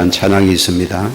위한 찬양이 있습니다.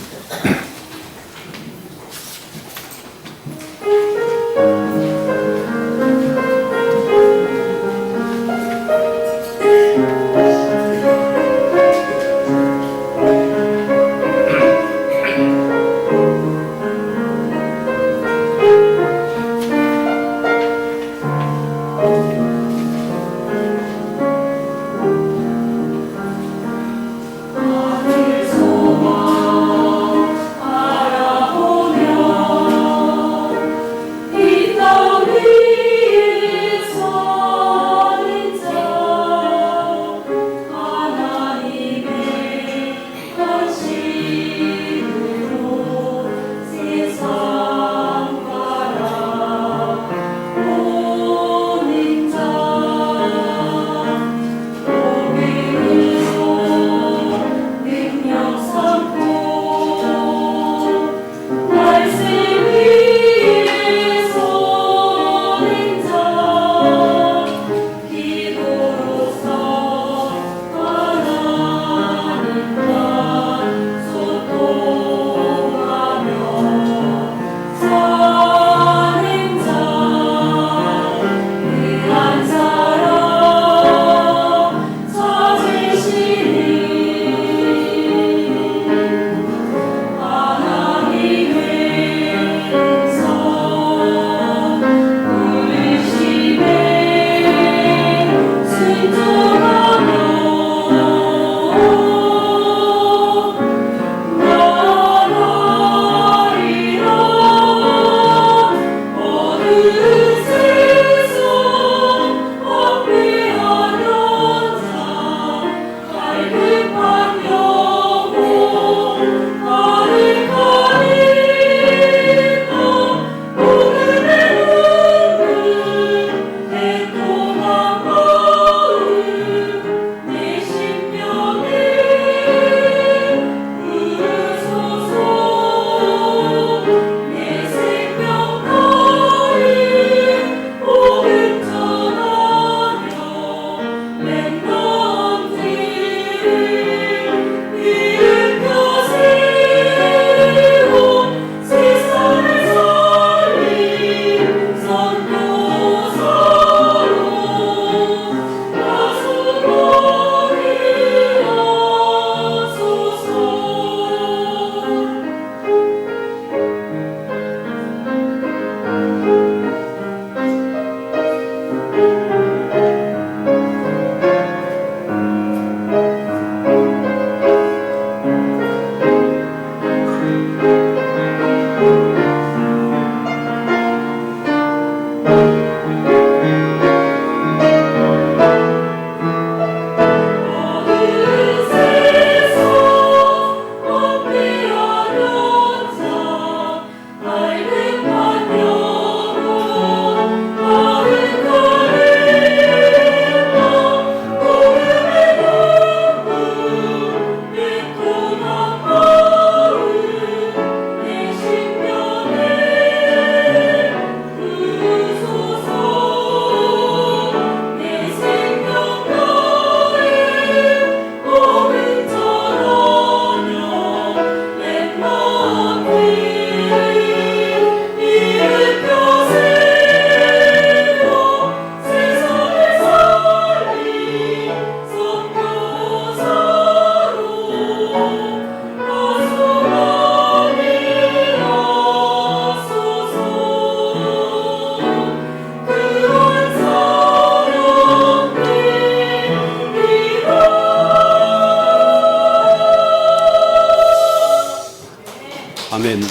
아멘.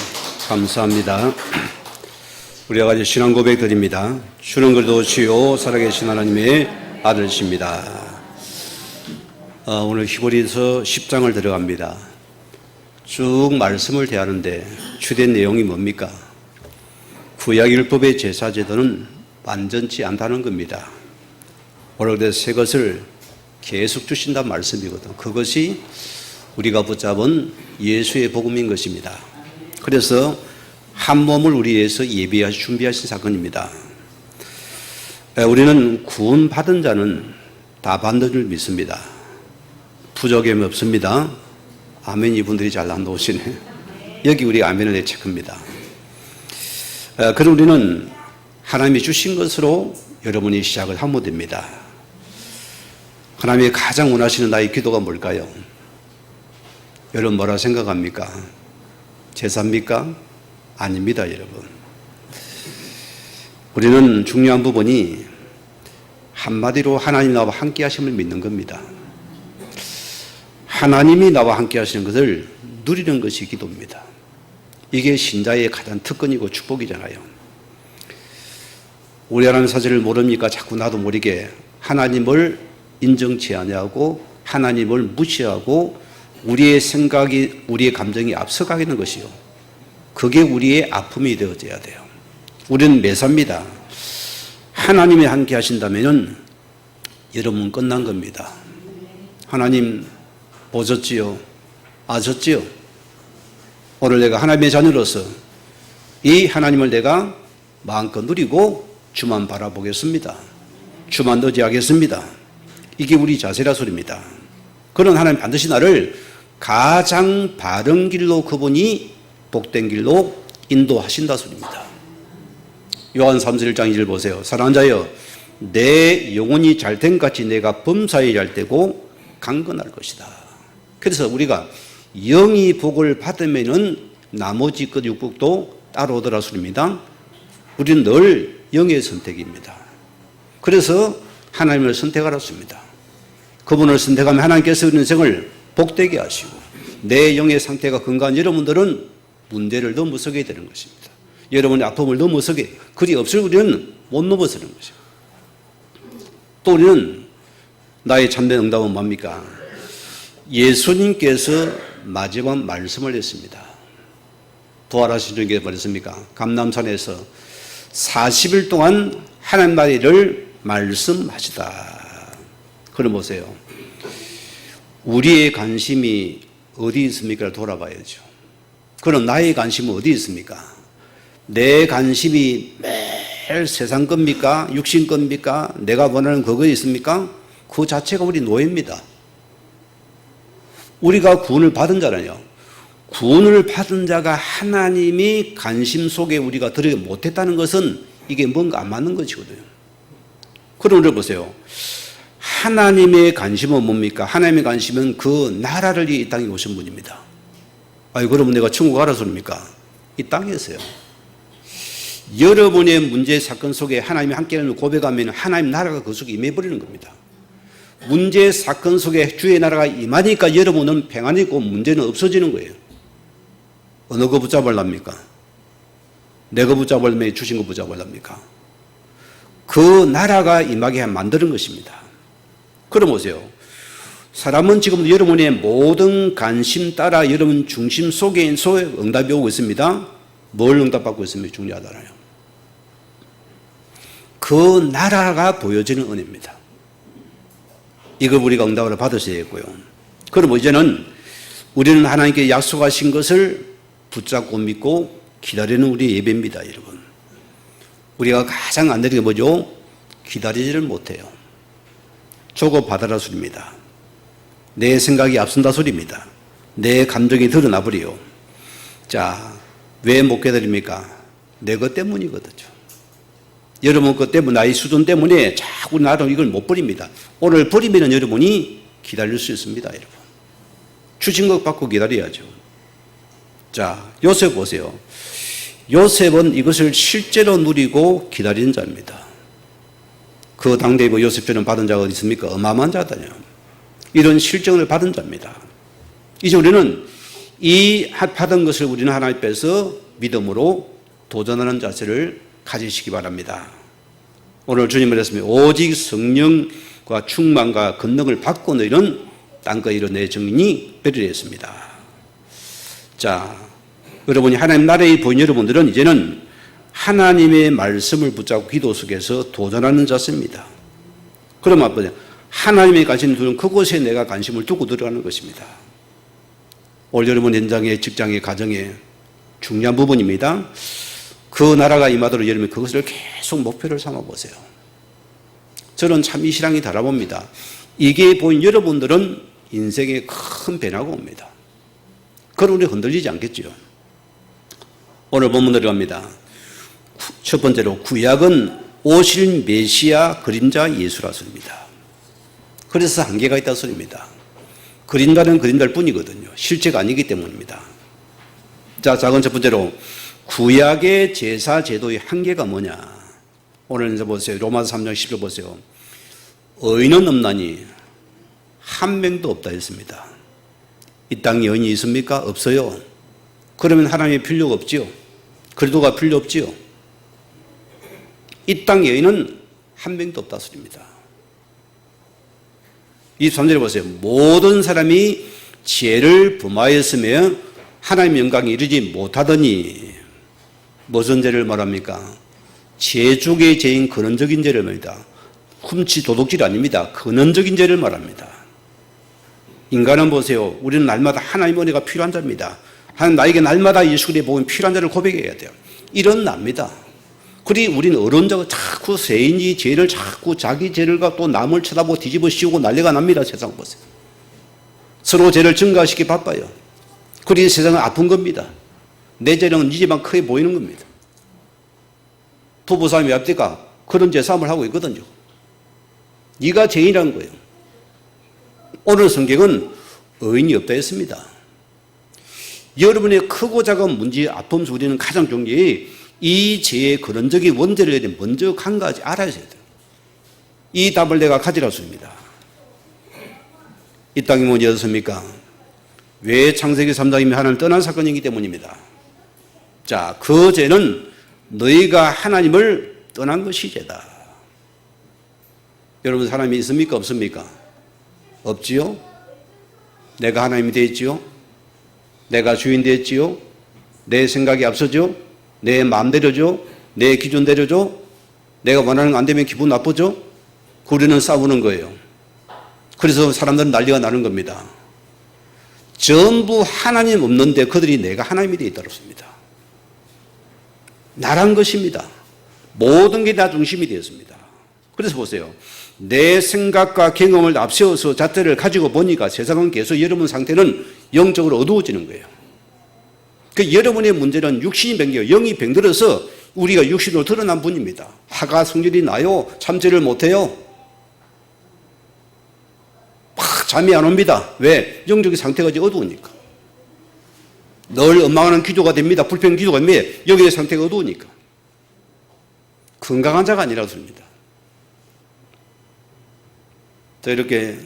감사합니다. 우리가 가진 신앙 고백 드립니다. 주는 그래도 주요 살아계신 하나님의 아들이십니다. 오늘 히브리서 10장을 들어갑니다. 쭉 말씀을 대하는데 주된 내용이 뭡니까? 구약율법의 제사제도는 완전치 않다는 겁니다. 오래된 새 것을 계속 주신다는 말씀이거든. 그것이 우리가 붙잡은 예수의 복음인 것입니다. 그래서 한 몸을 우리 위해서 예비하시 준비하신 사건입니다. 우리는 구원받은 자는 다 받는 줄 믿습니다. 부족함이 없습니다. 아멘 이분들이 잘 안 나오시네. 여기 우리 아멘을 내 체크입니다. 그럼 우리는 하나님이 주신 것으로 여러분이 시작을 하면 됩니다. 하나님이 가장 원하시는 나의 기도가 뭘까요? 여러분 뭐라 생각합니까? 제사입니까? 아닙니다, 여러분. 우리는 중요한 부분이 한마디로 하나님 나와 함께 하심을 믿는 겁니다. 하나님이 나와 함께 하시는 것을 누리는 것이 기도입니다. 이게 신자의 가장 특권이고 축복이잖아요. 우리 하나님 사실을 모릅니까? 자꾸 나도 모르게 하나님을 인정치 아니하고 하나님을 무시하고 우리의 생각이, 우리의 감정이 앞서가게 되는 것이요. 그게 우리의 아픔이 되어져야 돼요. 우리는 매사입니다. 하나님이 함께 하신다면 여러분 끝난 겁니다. 하나님 보셨지요? 아셨지요? 오늘 내가 하나님의 자녀로서 이 하나님을 내가 마음껏 누리고 주만 바라보겠습니다. 주만 의지하겠습니다. 이게 우리 자세라 소리입니다. 그런 하나님 반드시 나를 가장 바른 길로 그분이 복된 길로 인도하신다 소리입니다. 요한 3서 1장 2절 보세요. 사랑하는 자여 내 영혼이 잘된 같이 내가 범사에 잘되고 강건할 것이다. 그래서 우리가 영이 복을 받으면은 나머지 그 육복도 따라오더라 소리입니다. 우리는 늘 영의 선택입니다. 그래서 하나님을 선택하라 소리입니다. 그분을 선택하면 하나님께서 우리 인생을 복되게 하시고 내 영의 상태가 건강한 여러분들은 문제를 넘어서게 되는 것입니다. 여러분의 아픔을 넘어서게, 그리 없을 우리는 못 넘어서는 것이죠. 또 우리는 나의 참된 응답은 뭡니까? 예수님께서 마지막 말씀을 했습니다. 부활하신 주님께 뭐랬습니까? 감람산에서 40일 동안 하나님 나라를 말씀하시다. 그럼 보세요. 우리의 관심이 어디 있습니까? 돌아봐야죠. 그럼 나의 관심은 어디 있습니까? 내 관심이 매일 세상 겁니까? 육신 겁니까? 내가 원하는 그거에 있습니까? 그 자체가 우리 노예입니다. 우리가 구원을 받은 자라뇨. 구원을 받은 자가 하나님이 관심 속에 우리가 들어가지 못했다는 것은 이게 뭔가 안 맞는 것이거든요. 그럼 우리 보세요. 하나님의 관심은 뭡니까? 하나님의 관심은 그 나라를 이 땅에 오신 분입니다. 아니 그러면 내가 천국 가라 소리입니까? 이 땅에서요. 여러분의 문제 사건 속에 하나님이 함께하는 고백하면 하나님 나라가 그 속에 임해버리는 겁니다. 문제 사건 속에 주의 나라가 임하니까 여러분은 평안이 있고 문제는 없어지는 거예요. 어느 거 붙잡으랍니까? 내가 붙잡으려면 주신 거 붙잡으랍니까? 그 나라가 임하게 만드는 것입니다. 그럼 보세요. 사람은 지금 여러분의 모든 관심 따라 여러분 중심 속에 응답이 오고 있습니다. 뭘 응답받고 있습니까? 중요하잖아요. 그 나라가 보여지는 은혜입니다. 이걸 우리가 응답을 받으셔야겠고요. 그럼 이제는 우리는 하나님께 약속하신 것을 붙잡고 믿고 기다리는 우리의 예배입니다, 여러분. 우리가 가장 안 되는 게 뭐죠? 기다리지를 못해요. 조급하다라 소리입니다. 내 생각이 앞선다 소리입니다. 내 감정이 드러나 버려요. 자, 왜 못 기다립니까? 내 것 때문이거든요. 여러분 것 때문에, 나의 수준 때문에 자꾸 나도 이걸 못 버립니다. 오늘 버리면 여러분이 기다릴 수 있습니다, 여러분. 주신 것 받고 기다려야죠. 자, 요셉 보세요. 요셉은 이것을 실제로 누리고 기다리는 자입니다. 그 당대에 뭐 요셉처럼 받은 자가 어디 있습니까? 어마어마한 자다요. 이런 실정을 받은 자입니다. 이제 우리는 이 받은 것을 우리는 하나님 앞에서 믿음으로 도전하는 자세를 가지시기 바랍니다. 오늘 주님은 말했습니다. 오직 성령과 충만과 권능을 받고 너희는 땅과 이런 내 증인이 되리라 했습니다. 자, 여러분이 하나님 나라에 보인 여러분들은 이제는 하나님의 말씀을 붙잡고 기도 속에서 도전하는 자세입니다. 그러면 뭐냐? 하나님의 관심을 두는 그곳에 내가 관심을 두고 들어가는 것입니다. 올 여러분 현장에, 직장에, 가정에 중요한 부분입니다. 그 나라가 임하도록 여러분이 그것을 계속 목표를 삼아 보세요. 저는 참 이 신앙이 달아봅니다. 이게 보인 여러분들은 인생에 큰 변화가 옵니다. 그럼 우리 흔들리지 않겠죠. 오늘 본문 들어갑니다. 첫 번째로 구약은 오실 메시아 그림자 예수라 소리입니다. 그래서 한계가 있다 소리입니다. 그림자는 그림자일 뿐이거든요. 실제가 아니기 때문입니다. 자, 작은 첫 번째로 구약의 제사 제도의 한계가 뭐냐? 오늘 이제 보세요. 로마서 3장 10절 보세요. 의인은 없나니 한 명도 없다 했습니다. 이 땅에 의인이 있습니까? 없어요. 그러면 하나님의 필요가 없지요. 그리도가 필요 없지요. 이 땅에 의인은 한 명도 없다 소리입니다. 23절에 보세요. 모든 사람이 죄를 범하였으며 하나님의 영광에 이르지 못하더니 무슨 죄를 말합니까? 제족의 죄인 근원적인 죄를 말합니다. 훔치 도둑질 아닙니다. 근원적인 죄를 말합니다. 인간은 보세요. 우리는 날마다 하나님의 은혜가 필요한 자입니다. 하나님 나에게 날마다 예수 그리스도의 복음이 필요한 자를 고백해야 돼요. 이런 납니다. 그리 우리는 어른자가 자꾸 세인이 죄를 자꾸 자기 죄를 갖고 또 남을 쳐다보고 뒤집어 씌우고 난리가 납니다. 세상 보세요. 서로 죄를 증가시키기 바빠요. 그리 세상은 아픈 겁니다. 내 죄는 네 죄만 크게 보이는 겁니다. 부부싸움이 왜 합니까? 그런 죄싸움을 하고 있거든요. 네가 죄인이라는 거예요. 오늘 성경은 의인이 없다 했습니다. 여러분의 크고 작은 문제, 아픔, 우리는 가장 중요한 게 이 죄의 근원적인 원죄를 먼저 한 가지 알아야 돼요. 이 답을 내가 가지라 습니다. 이 땅이 뭐니 어떻습니까? 왜 창세기 3장이면 하나님을 떠난 사건이기 때문입니다. 자, 그 죄는 너희가 하나님을 떠난 것이 죄다. 여러분 사람이 있습니까? 없습니까? 없지요? 내가 하나님이 되었지요? 내가 주인 되었지요? 내 생각이 앞서죠? 내 마음대로죠? 내 기준대로죠? 내가 원하는 거 안 되면 기분 나쁘죠? 우리는 싸우는 거예요. 그래서 사람들은 난리가 나는 겁니다. 전부 하나님 없는데 그들이 내가 하나님이 되어 있다고 했습니다. 나란 것입니다. 모든 게 나 중심이 되었습니다. 그래서 보세요. 내 생각과 경험을 앞세워서 잣대를 가지고 보니까 세상은 계속 여러분 상태는 영적으로 어두워지는 거예요. 그 여러분의 문제는 육신이 병겨요. 영이 병들어서 우리가 육신으로 드러난 분입니다. 화가 성질이 나요. 참지를 못해요. 막 잠이 안 옵니다. 왜? 영적인 상태가 이제 어두우니까. 늘 엉망하는 기도가 됩니다. 불평 기도가 됩니다. 여기의 상태가 어두우니까. 건강한 자가 아니라고 씁니다. 자, 이렇게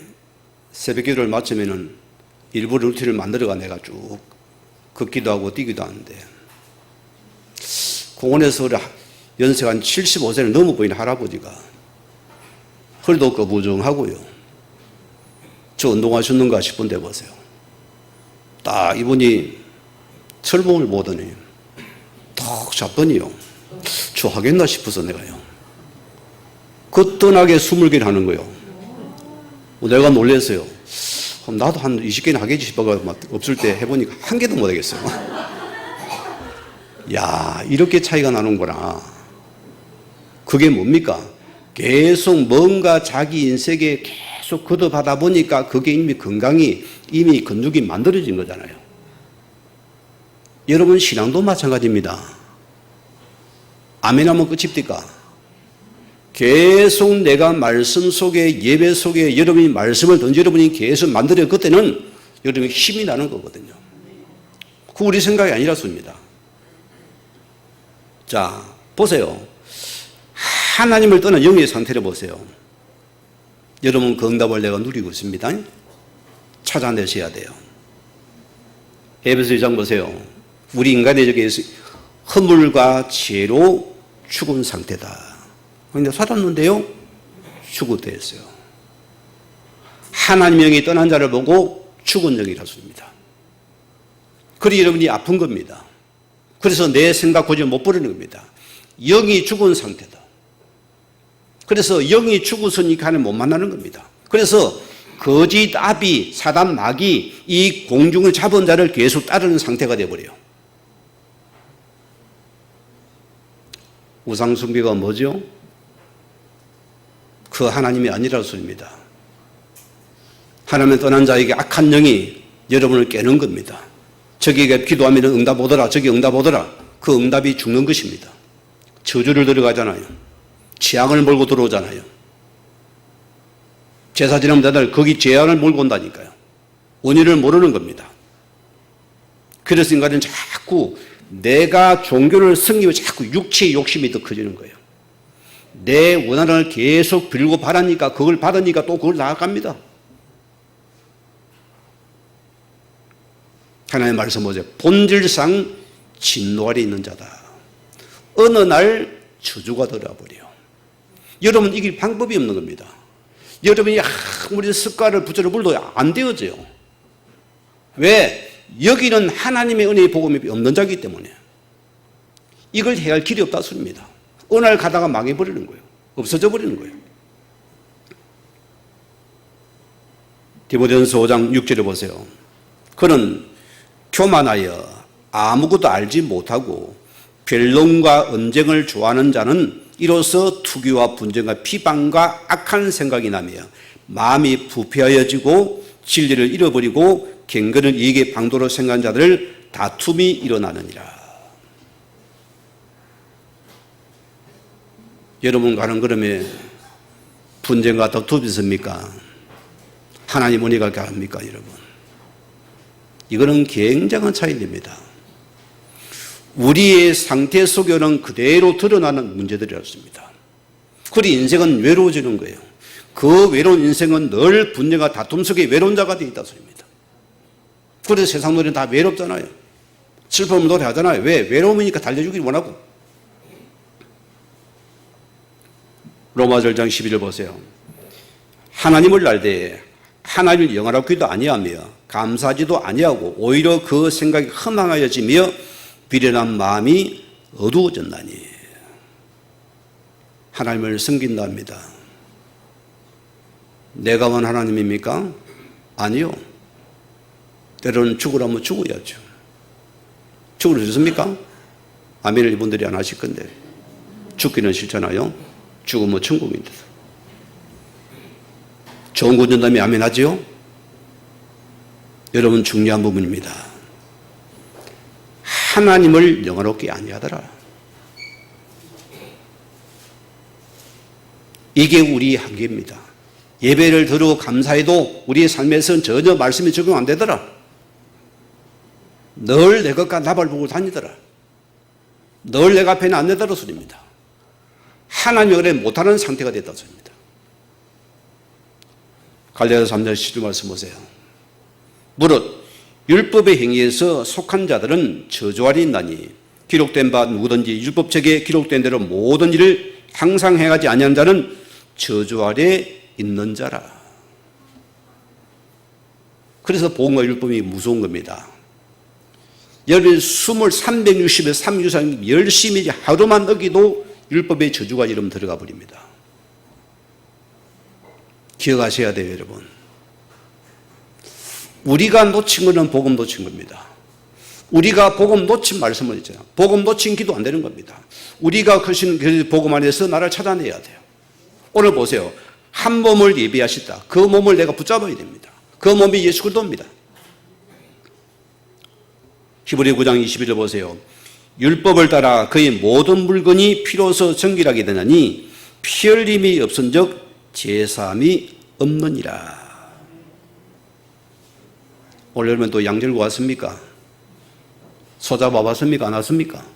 새벽 기도를 마치면은 일부 루틴을 만들어가 내가 쭉 걷기도 하고 뛰기도 하는데, 공원에서 연세가 한 75세를 넘어 보이는 할아버지가 헐도 거부정하고요. 저 운동하셨는가 싶은데 보세요. 딱 이분이 철봉을 보더니 탁 잡더니요. 저 하겠나 싶어서 내가요. 거뜬하게 20개를 하는 거예요. 내가 놀랐어요. 그럼 나도 한 20개는 하겠지 싶어가 없을 때 해보니까 한 개도 못 하겠어요. 야, 이렇게 차이가 나는구나. 그게 뭡니까? 계속 뭔가 자기 인생에 계속 걷어가다 보니까 그게 이미 건강이, 이미 근육이 만들어진 거잖아요. 여러분 신앙도 마찬가지입니다. 아멘 하면 끝입니까? 계속 내가 말씀 속에, 예배 속에 여러분이 말씀을 던져 여러분이 계속 만들어요. 그때는 여러분이 힘이 나는 거거든요. 그 우리 생각이 아니라습니다. 자, 보세요. 하나님을 떠난 영의 상태를 보세요. 여러분 그 응답을 내가 누리고 있습니다. 찾아내셔야 돼요. 에베소 2장 보세요. 우리 인간의 적에 허물과 죄로 죽은 상태다. 근데 살았는데요, 죽었대였어요. 하나님의 영이 떠난 자를 보고 죽은 영이라고 씁니다. 그리 여러분이 아픈 겁니다. 그래서 내 생각 고집을 못 부리는 겁니다. 영이 죽은 상태다. 그래서 영이 죽었으니까 하나님 못 만나는 겁니다. 그래서 거짓 아비, 사단 마귀, 이 공중을 잡은 자를 계속 따르는 상태가 되어버려요. 우상숭배가 뭐죠? 그 하나님이 아니라고 소리입니다. 하나님을 떠난 자에게 악한 영이 여러분을 깨는 겁니다. 저기에 기도하면 응답 오더라, 저기 응답 오더라. 그 응답이 죽는 것입니다. 저주를 들어가잖아요. 재앙을 몰고 들어오잖아요. 제사 지나면 다들 거기 재앙을 몰고 온다니까요. 원인을 모르는 겁니다. 그래서 인간은 자꾸 내가 종교를 섬기면 자꾸 육체의 욕심이 더 커지는 거예요. 내 원한을 계속 빌고 바라니까 그걸 받으니까 또 그걸 나아갑니다. 하나님의 말씀 보세요. 본질상 진노 아래 있는 자다. 어느 날 저주가 들어버려. 여러분 이길 방법이 없는 겁니다. 여러분이 아무리 습관을 붙여서 물도 안 되어져요. 왜? 여기는 하나님의 은혜의 복음이 없는 자이기 때문에 이걸 해야 할 길이 없다 소리입니다. 어느 날 가다가 망해버리는 거예요. 없어져 버리는 거예요. 디모데전서 5장 6절에 보세요. 그는 교만하여 아무것도 알지 못하고 변론과 언쟁을 좋아하는 자는 이로써 투기와 분쟁과 비방과 악한 생각이 나며 마음이 부패하여지고 진리를 잃어버리고 경건을 이익의 방도로 생각한 자들 다툼이 일어나느니라. 여러분 가는 걸음에 분쟁과 다툼이 있습니까? 하나님 은혜가 합니까 여러분? 이거는 굉장한 차이입니다. 우리의 상태 속에는 그대로 드러나는 문제들이었습니다. 그리 인생은 외로워지는 거예요. 그 외로운 인생은 늘 분쟁과 다툼 속에 외로운 자가 되어 있다 소리입니다. 그래서 세상 노래는 다 외롭잖아요. 슬픔을 노래하잖아요. 왜? 외로우니까 달려주길 원하고. 로마서 1장 11절 보세요. 하나님을 알되 하나님을 영화롭기도 아니하며 감사하지도 아니하고 오히려 그 생각이 허망하여지며 비련한 마음이 어두워졌나니. 하나님을 섬긴답니다. 내가 원 하나님입니까? 아니요. 때로는 죽으라면 죽어야죠. 죽을 수 있습니까? 아멘을 이분들이 안 하실 건데 죽기는 싫잖아요. 죽으면 천국입니다. 좋은 거 준다면 아멘 하지요? 여러분 중요한 부분입니다. 하나님을 영화롭게 아니하더라. 이게 우리의 한계입니다. 예배를 드리고 감사해도 우리의 삶에서는 전혀 말씀이 적용 안 되더라. 늘 내 것과 나발 보고 다니더라. 늘 내가 앞에는 안 내더라 소리입니다. 하나님이 그래 못하는 상태가 됐다 소리입니다. 갈라디아서 3장 10절 말씀 보세요. 무릇 율법의 행위에서 속한 자들은 저주 아래 있나니 기록된 바 누구든지 율법책에 기록된 대로 모든 일을 항상 행하지 아니하는 자는 저주 아래 있는 자라. 그래서 복음과 율법이 무서운 겁니다. 여러분 360에 363 열심히 하루만 어기도 율법의 저주가 이름 들어가 버립니다. 기억하셔야 돼요 여러분. 우리가 놓친 것은 복음 놓친 겁니다. 우리가 복음 놓친 말씀을 있잖아요. 복음 놓친 기도 안 되는 겁니다. 우리가 그 복음 안에서 나를 찾아내야 돼요. 오늘 보세요. 한 몸을 예비하셨다. 그 몸을 내가 붙잡아야 됩니다. 그 몸이 예수 그리스도입니다. 히브리 9장 21절 보세요. 율법을 따라 그의 모든 물건이 피로서 정결하게 되나니 피 흘림이 없은즉 제사함이 없느니라. 오늘 여러분 또 양 들고 왔습니까? 소 잡아 왔습니까? 안 왔습니까?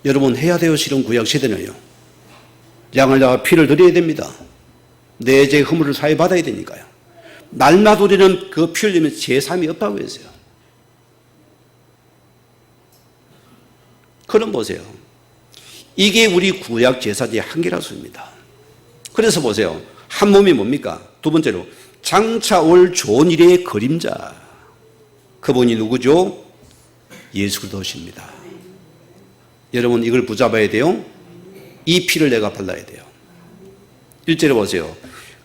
여러분 해야 돼요. 실은 구약 시대는요. 양을 잡아 피를 드려야 됩니다. 내 죄 허물을 사해 받아야 되니까요. 날마다 우리는 그 피 흘리면 제사함이 없다고 했어요. 그럼 보세요. 이게 우리 구약 제사의 한계라서입니다. 그래서 보세요. 한 몸이 뭡니까? 두 번째로 장차 올 좋은 일의 그림자. 그분이 누구죠? 예수 그리스도십니다. 여러분 이걸 붙잡아야 돼요. 이 피를 내가 발라야 돼요. 1절에 보세요.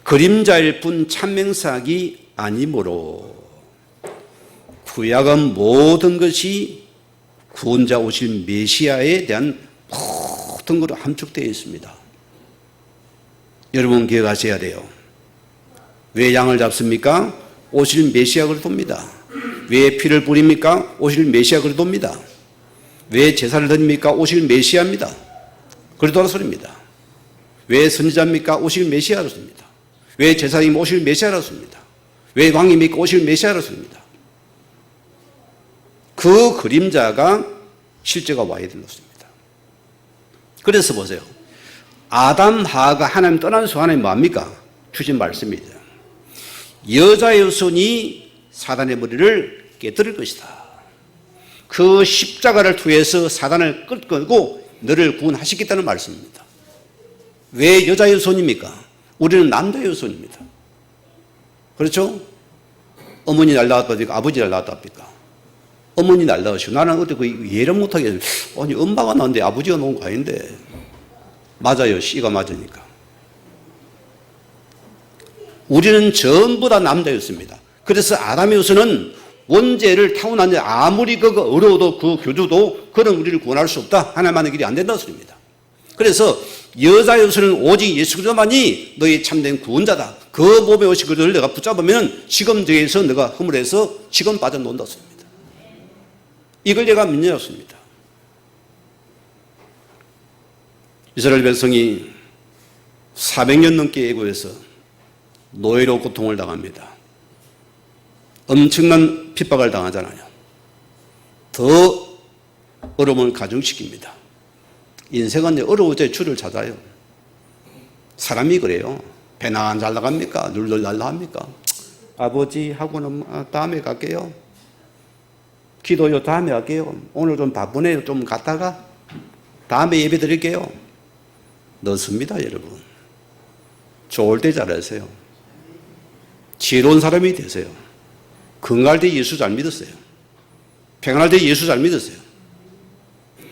그림자일 뿐 참명사기 아니므로 구약은 모든 것이 구원자 오실 메시아에 대한 모든 것으로 함축되어 있습니다. 여러분 기억하셔야 돼요. 왜 양을 잡습니까? 오실 메시아 그리스도입니다. 왜 피를 뿌립니까? 오실 메시아 그리스도입니다. 왜 제사를 드립니까? 오실 메시아입니다. 그리스도라 소리입니다. 왜 선지자입니까? 오실 메시아라 소리입니다. 왜 제사님 오실 메시아라 소리입니다. 왜 왕입니까? 오실 메시아라 소리입니다. 그 그림자가 실제가 와야 되는 것입니다. 그래서 보세요. 아담 하가 하나님 떠난 순간에 뭡니까? 주신 말씀입니다. 여자의 손이 사단의 머리를 깨뜨릴 것이다. 그 십자가를 통해서 사단을 끌고 너를 구원하시겠다는 말씀입니다. 왜 여자의 손입니까? 우리는 남자의 손입니다. 그렇죠? 어머니 날라왔다니까 아버지 날라왔답니까? 어머니 날라오시고 나는 어떻게 이해를 못하게 아니 엄마가 나는데 아버지가 놓은 거 아닌데 맞아요. 씨가 맞으니까. 우리는 전부 다 남자였습니다. 그래서 아담에서는 원죄를 타고난 자 아무리 그거 어려워도 그 교주도 그런 우리를 구원할 수 없다. 하나님만의 길이 안 된다는 소리입니다. 그래서 여자여서는 오직 예수 그리스도만이 너희 참된 구원자다. 그 몸에 오신 그리스도를 내가 붙잡으면 지금 저기에서 내가 허물해서 지금 빠져놓는다 소리입니다. 이걸 내가 믿냐였습니다. 이스라엘 백성이 400년 넘게 애고해서 노예로 고통을 당합니다. 엄청난 핍박을 당하잖아요. 더 어려움을 가중시킵니다. 인생은 어려울 때 줄을 찾아요. 사람이 그래요. 배나 안 잘 나갑니까? 룰룰 날라합니까? 아버지 하고는 다음에 갈게요. 기도요 다음에 할게요. 오늘 좀 바쁘네요. 좀 갔다가 다음에 예배 드릴게요. 넣습니다, 여러분. 좋을 때 잘하세요. 지혜로운 사람이 되세요. 건강할 때 예수 잘 믿으세요. 평안할 때 예수 잘 믿으세요.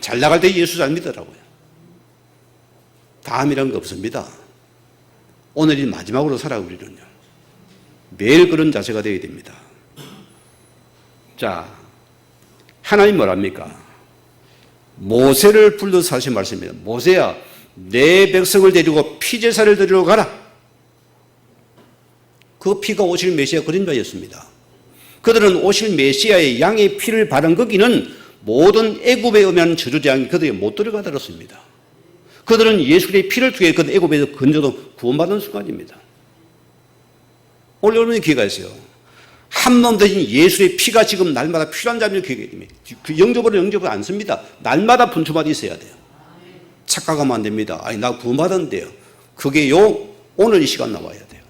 잘 나갈 때 예수 잘 믿으라고요. 다음이라는 거 없습니다. 오늘이 마지막으로 살아 우리는요. 매일 그런 자세가 되어야 됩니다. 자, 하나님 뭐랍니까? 모세를 불러서 하신 말씀입니다. 모세야, 내 백성을 데리고 피제사를 드리러 가라. 그 피가 오실 메시아 그림자였습니다. 그들은 오실 메시아의 양의 피를 바른 거기는 모든 애굽에 오면 저주재앙이 그들이 못 들어가더랬습니다. 그들은 예수의 피를 통해 그 애굽에서 건져도 구원받은 순간입니다. 오늘 여러분이 기회가 있어요. 한 놈 대신 예수의 피가 지금 날마다 필요한 자면 기회가 됩니다. 그 영접을 않습니다. 날마다 분투마다 있어야 돼요. 착각하면 안 됩니다. 아니 나 구원받았는데요. 그게요 오늘 이 시간 나와야 돼요.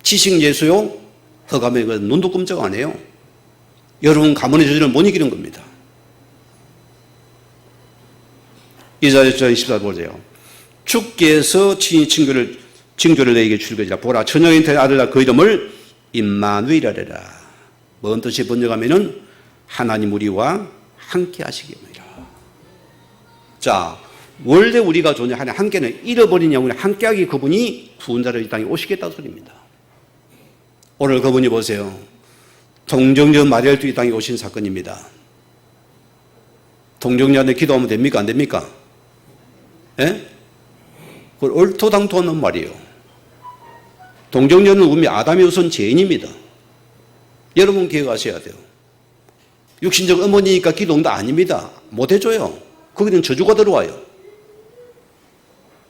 지식 예수요 허감에 눈도 끔찍 안 해요. 여러분 가문의 저주를 못 이기는 겁니다. 이사야 14절 보세요. 주께서 친히 징조를 너에게 줄 것이라. 보라 처녀인 아들라 그 이름을 임마누엘이라. 뭔 뜻이 번역하면은 하나님 우리와 함께 하시겠느니라. 자, 원래 우리가 존재하는 함께는 잃어버린 영혼이 함께하기 그분이 구원자로 이 땅에 오시겠다는 소리입니다. 오늘 그분이 보세요. 동정녀 마리아도 이 땅에 오신 사건입니다. 동정녀한테 기도하면 됩니까? 안 됩니까? 예? 그걸 얼토당토하는 말이에요. 동정녀는 우리 아담의 우선 죄인입니다. 여러분 기억하셔야 돼요. 육신적 어머니니까 기도응답 아닙니다. 못해줘요. 거기는 저주가 들어와요.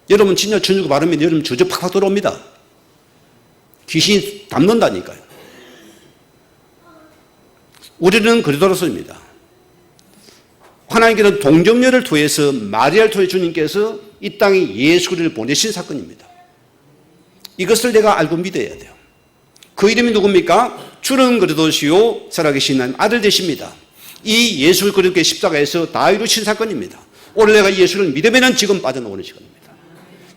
여러분 진짜 저주가 바르면 여러분 저주 팍팍 들어옵니다. 귀신이 담는다니까요. 우리는 그리스도로서입니다. 하나님께는 동정녀를 통해서 마리아를 통해 주님께서 이 땅에 예수 그리스도를 보내신 사건입니다. 이것을 내가 알고 믿어야 돼요. 그 이름이 누굽니까? 주는 그리스도시요 살아계신 하나님 아들 되십니다. 이 예수 그리스도의 십자가에서 다 이루신 사건입니다. 오늘 내가 예수를 믿으면 지금 빠져나오는 시간입니다.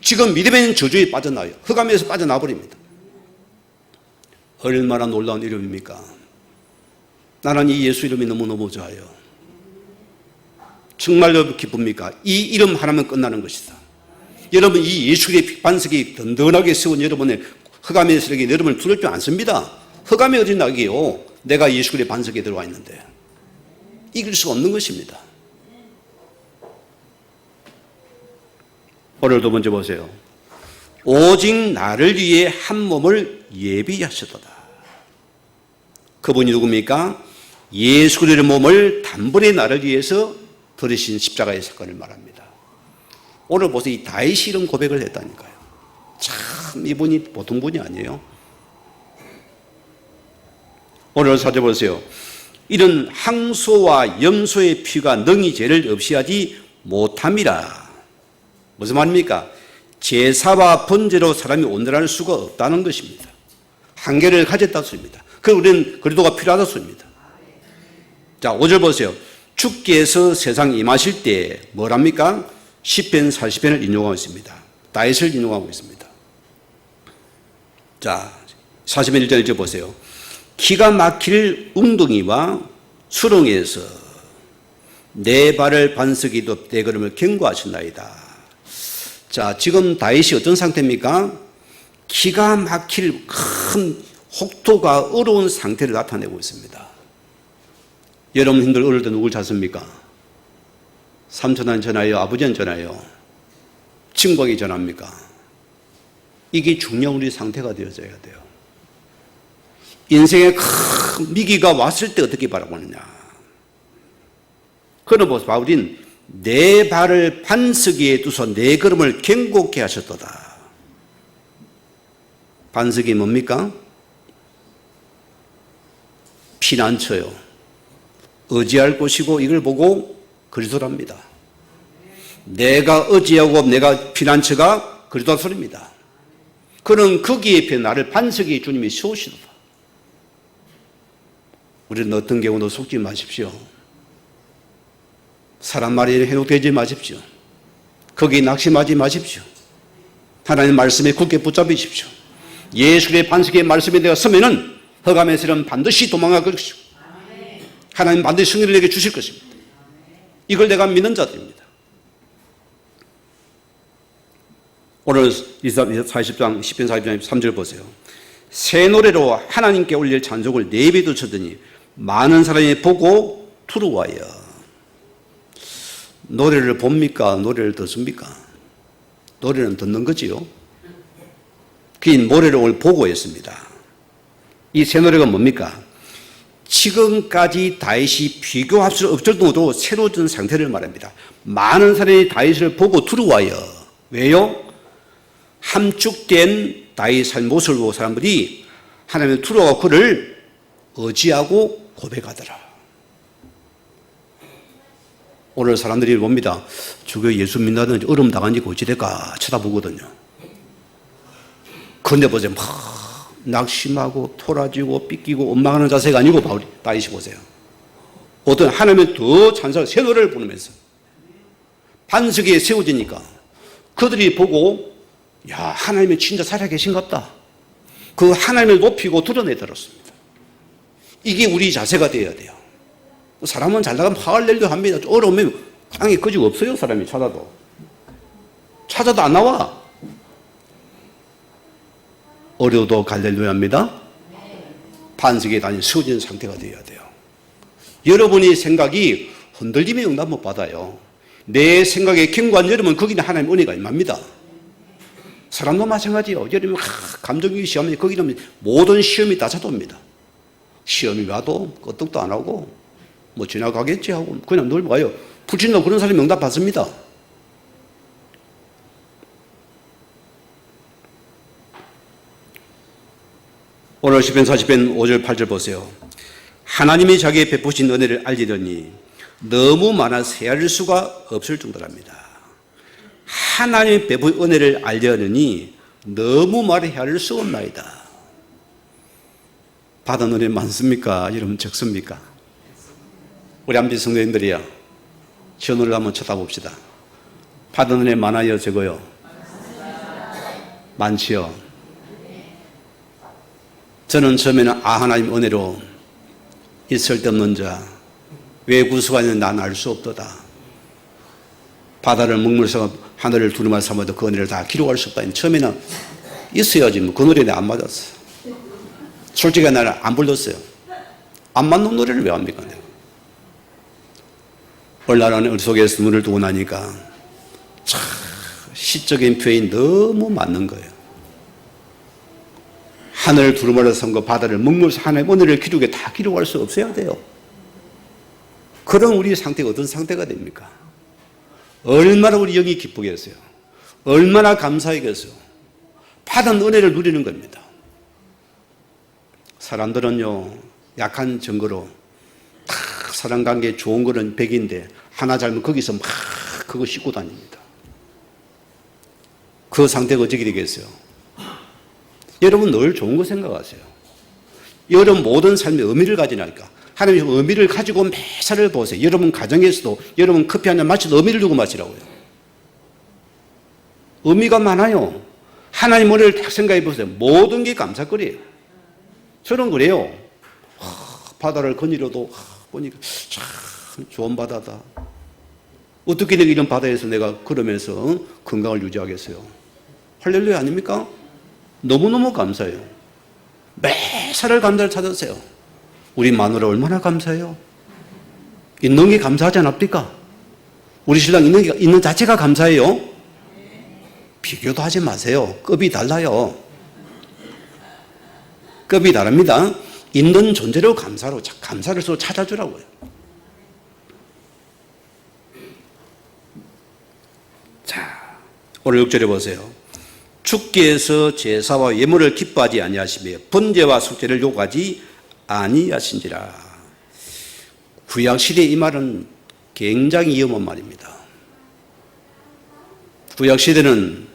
지금 믿으면 저주에 빠져나와요. 흑암에서 빠져나와 버립니다. 얼마나 놀라운 이름입니까? 나는 이 예수 이름이 너무너무 좋아요. 정말로 기쁩니까? 이 이름 하나면 끝나는 것이다. 여러분 이 예수의 반석이 든든하게 세운 여러분의 흑암의 세력이 여러분을 두를 줄 않습니다. 흑암이 어디 나게요? 내가 예수의 반석에 들어와 있는데 이길 수 없는 것입니다. 오늘도 먼저 보세요. 오직 나를 위해 한 몸을 예비하셨도다. 그분이 누굽니까? 예수 그리스도의 몸을 단번에 나를 위해서 들으신 십자가의 사건을 말합니다. 오늘 보세요. 이 다윗이 이런 고백을 했다니까요. 참 이분이 보통 분이 아니에요. 오늘 살펴보세요. 이런 항소와 염소의 피가 능히 죄를 없이하지 못함이라. 무슨 말입니까? 제사와 번제로 사람이 온전할 수가 없다는 것입니다. 한계를 가졌다는 소리입니다. 그래서 우리는 그리스도가 필요하다는 소리입니다. 자, 5절 보세요. 주께서 세상에 임하실 때 뭐랍니까? 시편 40편을 인용하고 있습니다. 다윗을 인용하고 있습니다. 자, 40편 1절 1절 보세요. 기가 막힐 웅덩이와 수렁에서 내 발을 반석이도 내 걸음을 경고하셨나이다. 자, 지금 다윗이 어떤 상태입니까? 기가 막힐 큰 혹토가 어려운 상태를 나타내고 있습니다. 여러분들 어릴 때 누굴 찾습니까? 삼촌한테 전화해요? 아버지한테 전화해요? 친구에게 전화합니까? 이게 중요한 우리 상태가 되어져야 돼요. 인생에 큰 위기가 왔을 때 어떻게 바라보느냐. 그러나 바울은 내 발을 반석 위에 두서 내 걸음을 견고케 하셨도다. 반석이 뭡니까? 피난처요. 의지할 곳이고 이걸 보고 그리스도랍니다. 내가 의지하고 내가 피난처가 그리스도 소리입니다. 그는 거기에 옆에 나를 반석 위에 주님이 세우시도다. 우리는 어떤 경우도 속지 마십시오. 사람 말에 해독되지 마십시오. 거기에 낙심하지 마십시오. 하나님 말씀에 굳게 붙잡으십시오. 예수의 반석의 말씀에 내가 서면은 흑암에서는 반드시 도망갈 것이고 하나님 반드시 승리를 내게 주실 것입니다. 이걸 내가 믿는 자들입니다. 오늘 40장 10편 40장 3절 보세요. 새 노래로 하나님께 올릴 찬송을 내비도 쳤더니 많은 사람이 보고 두려워하여. 노래를 봅니까? 노래를 듣습니까? 노래는 듣는 거지요. 그 노래를 오늘 보고 했습니다. 이 새 노래가 뭡니까? 지금까지 다윗이 비교할 수 없을 정도로 새로워진 상태를 말합니다. 많은 사람이 다윗을 보고 두려워하여. 왜요? 함축된 다윗의 모습을 보고 사람들이 하나님의 두려워하고 그를 의지하고 고백하더라. 오늘 사람들이 봅니다. 저거 예수 믿는다든지 얼음 당한지 고치될까 쳐다보거든요. 그런데 보세요. 막 낙심하고 토라지고 삐끼고 원망하는 자세가 아니고 다윗이 보세요. 어떤 하나님의 더 찬송을 새 노래를 부르면서 반석에 세워지니까 그들이 보고 야, 하나님이 진짜 살아계신갑다. 그 하나님을 높이고 드러내 들었습니다. 이게 우리 자세가 되어야 돼요. 사람은 잘 나가면 화를 내려 합니다. 어려우면 땅에 거지가 없어요. 사람이 찾아도 안 나와. 어려도 갈렐루야 합니다. 반석에 다니 세워진 상태가 되어야 돼요. 여러분의 생각이 흔들리면 응답 못 받아요. 내 생각에 견고한 여러분 거기는 하나님의 은혜가 임합니다. 사람도 마찬가지예요. 여러분 감정이 시험이 거기는 모든 시험이 다 찾아옵니다. 시험이 와도 끄떡도 안 하고 뭐 지나가겠지 하고 그냥 놀고 가요. 불친다고 그런 사람이 응답 받습니다. 오늘 시편 40편 5절 8절 보세요. 하나님이 자기의 베푸신 은혜를 알리더니 너무 많아 헤아릴 수가 없을 정도랍니다. 하나님의 베푼 은혜를 알려느니 너무 말해 헤아릴 수 없나이다. 받은 은혜 많습니까? 여러분 적습니까? 우리 암지 성도님들이요. 전우를 한번 쳐다봅시다. 받은 은혜 많아요? 적어요? 많지요? 저는 처음에는 하나님 은혜로 이 쓸데없는 자, 왜 구수가 있는 난 알 수 없도다. 바다를 먹물서 하늘을 두루마리 삼아도 그 은혜를 다 기록할 수 없다. 처음에는 있어야지 뭐 그 노래는 안 맞았어. 솔직히 나는 안 불렀어요. 안 맞는 노래를 왜 합니까? 얼라라는 을 속에서 눈을 두고 나니까 참 시적인 표현이 너무 맞는 거예요. 하늘을 두루마리 선거 바다를 먹물서 하나의 은혜를 기록에 다 기록할 수 없어야 돼요. 그럼 우리 상태가 어떤 상태가 됩니까? 얼마나 우리 영이 기쁘겠어요. 얼마나 감사하겠어요. 받은 은혜를 누리는 겁니다. 사람들은요, 약한 증거로 다 사랑관계 좋은 거는 100인데 하나 잘못 거기서 막 그거 씻고 다닙니다. 그 상태가 어떻게 되겠어요? 여러분 늘 좋은 거 생각하세요. 여러분 모든 삶에 의미를 가지니까 하나님 의미를 가지고 매사를 보세요. 여러분 가정에서도 여러분 커피 한 잔 마셔도 의미를 두고 마시라고요. 의미가 많아요. 하나님 은혜를 딱 생각해 보세요. 모든 게 감사거리예요. 저는 그래요. 바다를 거닐어도 보니까 참 좋은 바다다. 어떻게 내가 이런 바다에서 내가 걸으면서 건강을 유지하겠어요? 할렐루야 아닙니까? 너무너무 감사해요. 매사를 감사를 찾으세요. 우리 마누라 얼마나 감사해요? 있는 게 감사하지 않습니까? 우리 신랑 있는 자체가 감사해요. 비교도 하지 마세요. 급이 달라요. 급이 다릅니다. 있는 존재로 감사를 서로 찾아주라고요. 자, 오늘 6절에 보세요. 주께서 제사와 예물을 기뻐하지 아니하시며 번제와 속죄를 요구하지 아니하신지라. 구약시대 이 말은 굉장히 위험한 말입니다. 구약시대는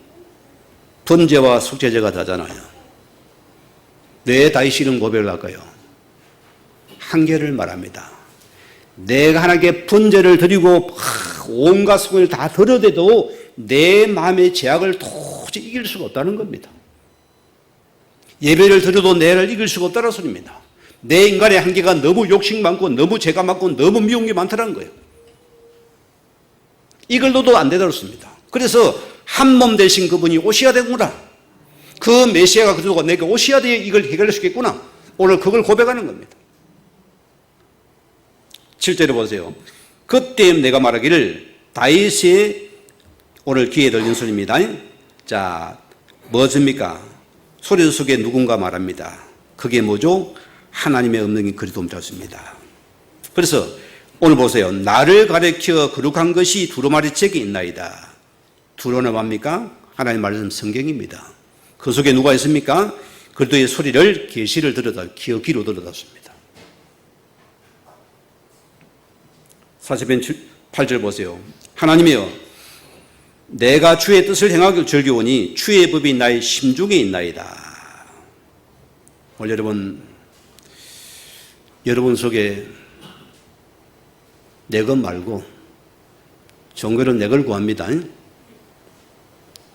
번제와 속죄제가 다잖아요. 왜 다윗이 이런 고백을 할까요? 한계를 말합니다. 내가 하나님께 번제를 드리고 온갖 소원을 다 들어대도 내 마음의 제약을 도저히 이길 수가 없다는 겁니다. 예배를 드려도 내를 이길 수가 없다는 소리입니다. 내 인간의 한계가 너무 욕심 많고 너무 죄가 많고 너무 미운 게 많다는 거예요. 이걸 넣어도 안 되더랍니다. 그래서 한 몸 되신 그분이 오셔야 되구나. 그 메시아가 그러고 내가 오셔야 돼 이걸 해결할 수 있겠구나. 오늘 그걸 고백하는 겁니다. 7절에 보세요. 그때 내가 말하기를 다윗의 오늘 귀에 들린 소리입니다. 자, 무엇입니까? 소리 속에 누군가 말합니다. 그게 뭐죠? 하나님의 음성이 그리 dom쳤습니다. 그래서 오늘 보세요. 나를 가리켜 거룩한 것이 두루마리 책에 있나이다. 두루는 뭡니까? 하나님 말씀 성경입니다. 그 속에 누가 있습니까? 그리스도의 소리를 계시를 들어다 귀로 들어다습니다. 40편 8절 보세요. 하나님이여 내가 주의 뜻을 행하기를 즐겨오니 주의 법이 나의 심중에 있나이다. 오늘 여러분 속에 내 것 말고 종교는 내 걸 구합니다.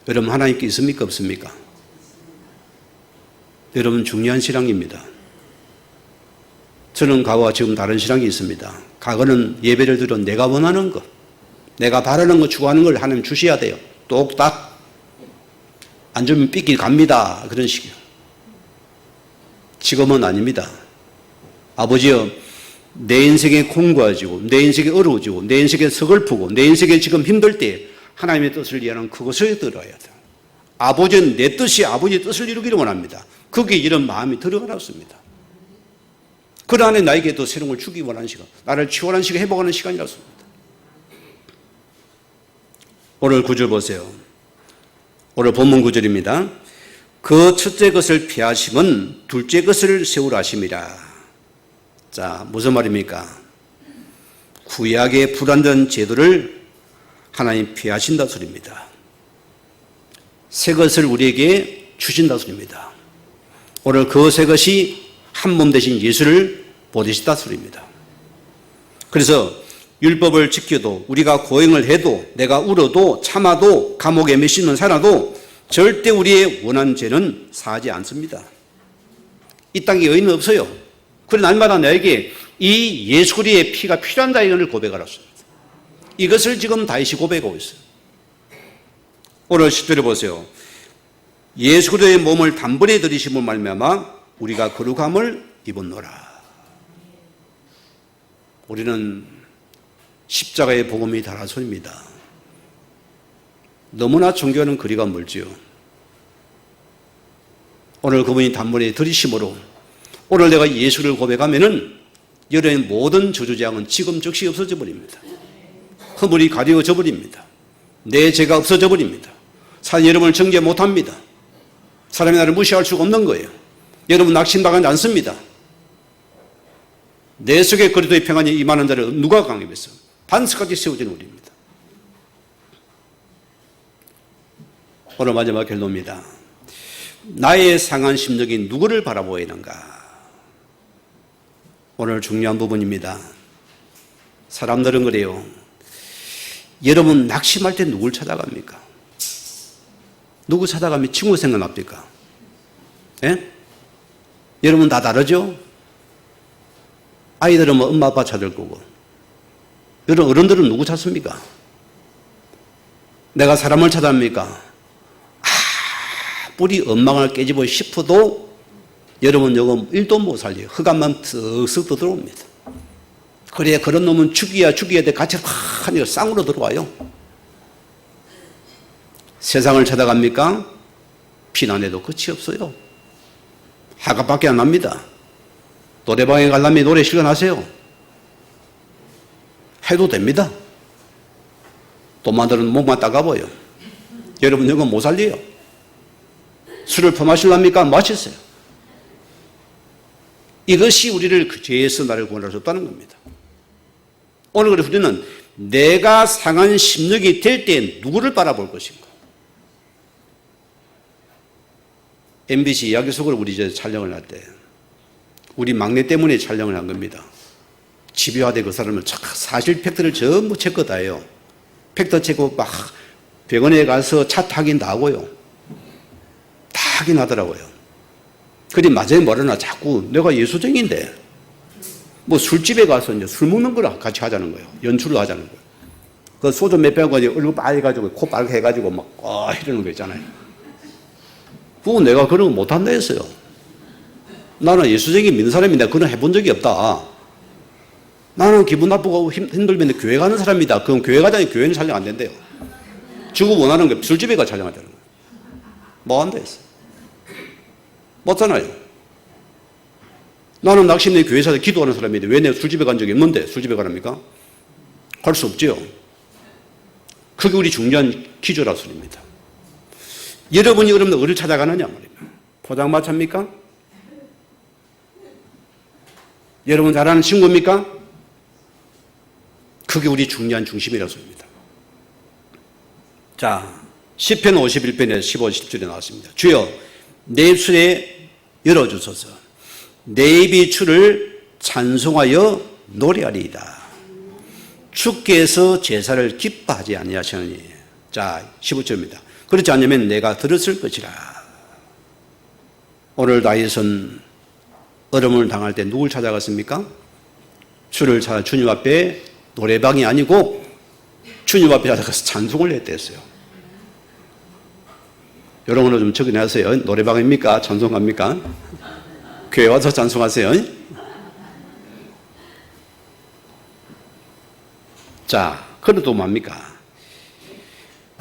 여러분 하나님께 있습니까 없습니까? 여러분 중요한 신앙입니다. 저는 과거와 지금 다른 신앙이 있습니다. 과거는 예배를 드려 내가 원하는 것, 내가 바라는 것, 추구하는 걸 하나님 주셔야 돼요. 똑딱. 안 주면 삐끼 갑니다. 그런 식이요. 지금은 아닙니다. 아버지여, 내 인생에 공고해지고, 내 인생에 어려워지고, 내 인생에 서글프고, 내 인생에 지금 힘들 때 하나님의 뜻을 이해하는 그것을 들어야 돼요. 아버지는 내 뜻이 아버지의 뜻을 이루기를 원합니다. 거기에 이런 마음이 들어가놨습니다. 그 안에 나에게도 새로운 걸 주기 원하는 시간, 나를 치유하는 시간, 회복하는 시간이라습니다. 오늘 9절 보세요. 오늘 본문 9절입니다. 그 첫째 것을 피하심은 둘째 것을 세우라 하심이라. 자, 무슨 말입니까? 구약의 불완전 제도를 하나님 피하신다 소리입니다. 새 것을 우리에게 주신다 소리입니다. 오늘 그 새 것이 한 몸 되신 예수를 보내시다 소리입니다. 그래서 율법을 지켜도 우리가 고행을 해도 내가 울어도 참아도 감옥에 몇십 년 살아도 절대 우리의 원한 죄는 사하지 않습니다. 이 땅에 의인은 없어요. 그래 날마다 나에게 이 예수 그리스도의 피가 필요한다 이걸 고백하였습니다. 이것을 지금 다윗이 고백하고 있어요. 오늘 10절에 보세요. 예수 그리스도의 몸을 단번에 들이심을 말미암아 우리가 거룩함을 입었노라. 우리는 십자가의 복음이 다라손입니다. 너무나 종교는 거리가 멀지요. 오늘 그분이 단번에 들이심으로 오늘 내가 예수를 고백하면은 여러분의 모든 저주재앙은 지금 즉시 없어져 버립니다. 허물이 가려져 버립니다. 내 죄가 없어져 버립니다. 사람이 여러분을 정죄 못합니다. 사람이 나를 무시할 수가 없는 거예요. 여러분 낙심당하지 않습니다. 내 속에 그리스도의 평안이 임하는 자를 누가 강림했어? 반석까지 세워진 우리입니다. 오늘 마지막 결론입니다. 나의 상한 심령이 누구를 바라보아야 하는가? 오늘 중요한 부분입니다. 사람들은 그래요. 여러분 낙심할 때 누굴 찾아갑니까? 누구 찾아가면 친구 생각납니까? 예? 여러분 다 다르죠? 아이들은 뭐 엄마 아빠 찾을 거고 여러분 어른들은 누구 찾습니까? 내가 사람을 찾아합니까? 뿌리 엉망을 깨지고 싶어도 여러분 요거 1도 못 살려요. 흑암만 쓱쓱 들어옵니다. 그래 그런 놈은 죽여야 돼. 같이 하니까 쌍으로 들어와요. 세상을 찾아갑니까? 비난해도 끝이 없어요. 화갑밖에 안 납니다. 노래방에 가려면 노래 실컷하세요. 해도 됩니다. 돈 만드는 목만 따가워요. 여러분 이거 못 살려요. 술을 퍼마실랍니까? 마시세요. 이것이 우리를 그 죄에서 나를 구원할 수 없다는 겁니다. 오늘 우리는 내가 상한 심령이 될 때 누구를 바라볼 것인가? MBC 이야기 속으로 우리 이제 촬영을 할 때 우리 막내 때문에 촬영을 한 겁니다. 집요하게 그 사람을 사실 팩트를 전부 체크 다 해요. 팩트 체크 막 병원에 가서 차 타긴 다 하고요. 다 하긴 하더라고요. 그리 마지막에 뭐라나 자꾸 내가 예수쟁인데 뭐 술집에 가서 이제 술 먹는 거랑 같이 하자는 거예요. 연출을 하자는 거예요. 그 소주 몇 병 가지고 얼굴 빨개가지고 코 빨개 해가지고 막 이러는 거 있잖아요. 그거 내가 그런 거 못한다 했어요. 나는 예수쟁이 믿는 사람인데 그런 해본 적이 없다. 나는 기분 나쁘고 힘들면 교회 가는 사람이다. 그럼 교회 가자니 교회는 촬영 안 된대요. 지금 원하는 게 술집에 가 촬영하자는 거예요. 뭐 한다 했어. 못잖아요. 나는 낙심내 교회에서 기도하는 사람인데 왜 내가 술집에 간 적이 없는데 술집에 가랍니까? 갈 수 없지요. 그게 우리 중요한 기조라 소리입니다. 여러분이 그러면 어디를 찾아가느냐 말입니다. 포장마차입니까? 여러분 잘 아는 친구입니까? 그게 우리 중요한 중심이라 소리입니다. 자, 시편 51편에 15, 17절에 나왔습니다. 주여 내 입술에 열어주소서. 내 입이 주를 찬송하여 노래하리이다. 주께서 제사를 기뻐하지 아니하시느니. 자, 15절입니다. 그렇지 않으면 내가 들었을 것이라. 오늘 다윗은 어려움을 당할 때 누굴 찾아갔습니까? 주를 찾아 주님 앞에 노래방이 아니고 주님 앞에 찾아가서 찬송을 했댔어요. 이런 거는 좀 적어내세요. 노래방입니까? 찬송합니까? 교회 와서 찬송하세요. 자, 그래도 뭡니까?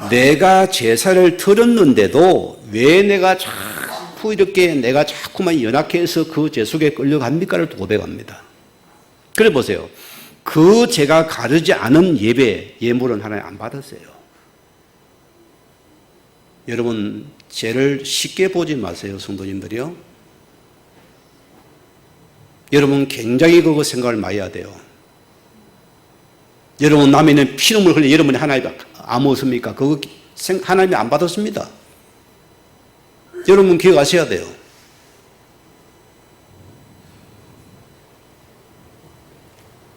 내가 제사를 드렸는데도 왜 내가 자꾸 이렇게 내가 자꾸만 연약해서 그 죄 속에 끌려갑니까를 고백합니다. 그래 보세요. 그 제가 가르지 않은 예배, 예물은 하나님 안 받았어요. 여러분, 죄를 쉽게 보지 마세요, 성도님들이요. 여러분, 굉장히 그거 생각을 많이 해야 돼요. 여러분, 남에는 피눈물 흘린 여러분이 하나님 안 먹습니까? 그거 하나님이 안 받았습니다. 여러분, 기억하셔야 돼요.